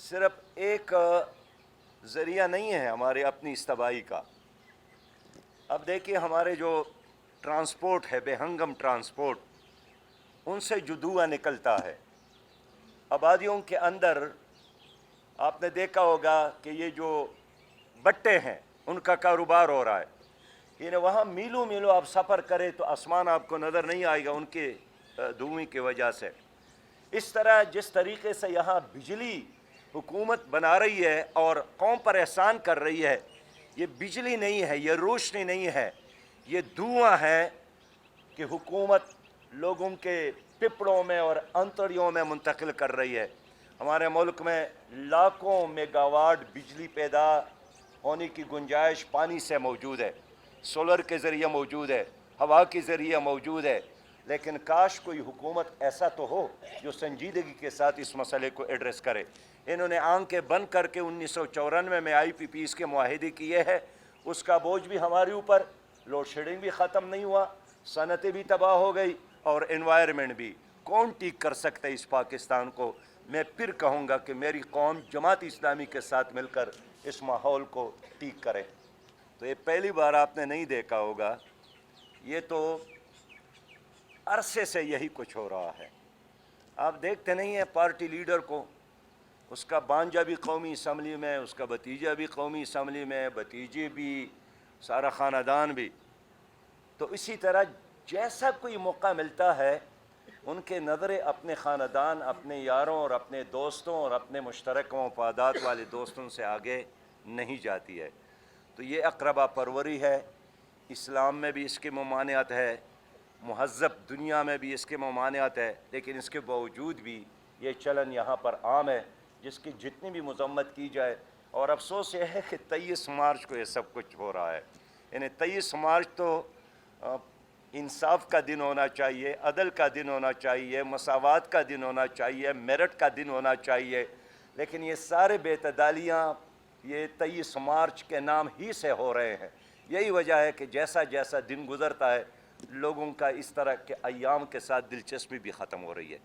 صرف ایک ذریعہ نہیں ہے ہمارے اپنی استبائی کا۔ اب دیکھیے ہمارے جو ٹرانسپورٹ ہے، بے ہنگم ٹرانسپورٹ، ان سے جو دھواں نکلتا ہے آبادیوں کے اندر، آپ نے دیکھا ہوگا کہ یہ جو بٹے ہیں ان کا کاروبار ہو رہا ہے، یعنی وہاں میلوں میلوں آپ سفر کریں تو آسمان آپ کو نظر نہیں آئے گا ان کے دھوئیں کی وجہ سے۔ اس طرح جس طریقے سے یہاں بجلی حکومت بنا رہی ہے اور قوم پر احسان کر رہی ہے، یہ بجلی نہیں ہے، یہ روشنی نہیں ہے، یہ دھواں ہے کہ حکومت لوگوں کے پپڑوں میں اور انتڑیوں میں منتقل کر رہی ہے۔ ہمارے ملک میں لاکھوں میگاواٹ بجلی پیدا ہونے کی گنجائش پانی سے موجود ہے، سولر کے ذریعے موجود ہے، ہوا کے ذریعے موجود ہے، لیکن کاش کوئی حکومت ایسا تو ہو جو سنجیدگی کے ساتھ اس مسئلے کو ایڈریس کرے۔ انہوں نے آنکھیں بند کر کے 1994 میں IPPs کے معاہدے کیے ہیں، اس کا بوجھ بھی ہمارے اوپر، لوڈ شیڈنگ بھی ختم نہیں ہوا، صنعتیں بھی تباہ ہو گئی اور انوائرمنٹ بھی۔ کون ٹھیک کر سکتا ہے اس پاکستان کو؟ میں پھر کہوں گا کہ میری قوم جماعت اسلامی کے ساتھ مل کر اس ماحول کو ٹھیک کرے۔ تو یہ پہلی بار آپ نے نہیں دیکھا ہوگا، یہ تو عرصے سے یہی کچھ ہو رہا ہے۔ آپ دیکھتے نہیں ہیں پارٹی لیڈر کو، اس کا بانجا بھی قومی اسمبلی میں، اس کا بھتیجا بھی قومی اسمبلی میں، بھتیجے بھی، سارا خاندان بھی۔ تو اسی طرح جیسا کوئی موقع ملتا ہے ان کے نظریں اپنے خاندان، اپنے یاروں اور اپنے دوستوں اور اپنے مشترک مفادات والے دوستوں سے آگے نہیں جاتی ہے۔ تو یہ اقربا پروری ہے، اسلام میں بھی اس کی ممانعت ہے، مہذب دنیا میں بھی اس کی ممانعت ہے، لیکن اس کے باوجود بھی یہ چلن یہاں پر عام ہے، جس کی جتنی بھی مذمت کی جائے۔ اور افسوس یہ ہے کہ 23 مارچ کو یہ سب کچھ ہو رہا ہے۔ یعنی 23 مارچ تو انصاف کا دن ہونا چاہیے، عدل کا دن ہونا چاہیے، مساوات کا دن ہونا چاہیے، میرٹ کا دن ہونا چاہیے، لیکن یہ سارے بے اعتدالیاں یہ 23 مارچ کے نام ہی سے ہو رہے ہیں۔ یہی وجہ ہے کہ جیسا جیسا دن گزرتا ہے لوگوں کا اس طرح کے ایام کے ساتھ دلچسپی بھی ختم ہو رہی ہے۔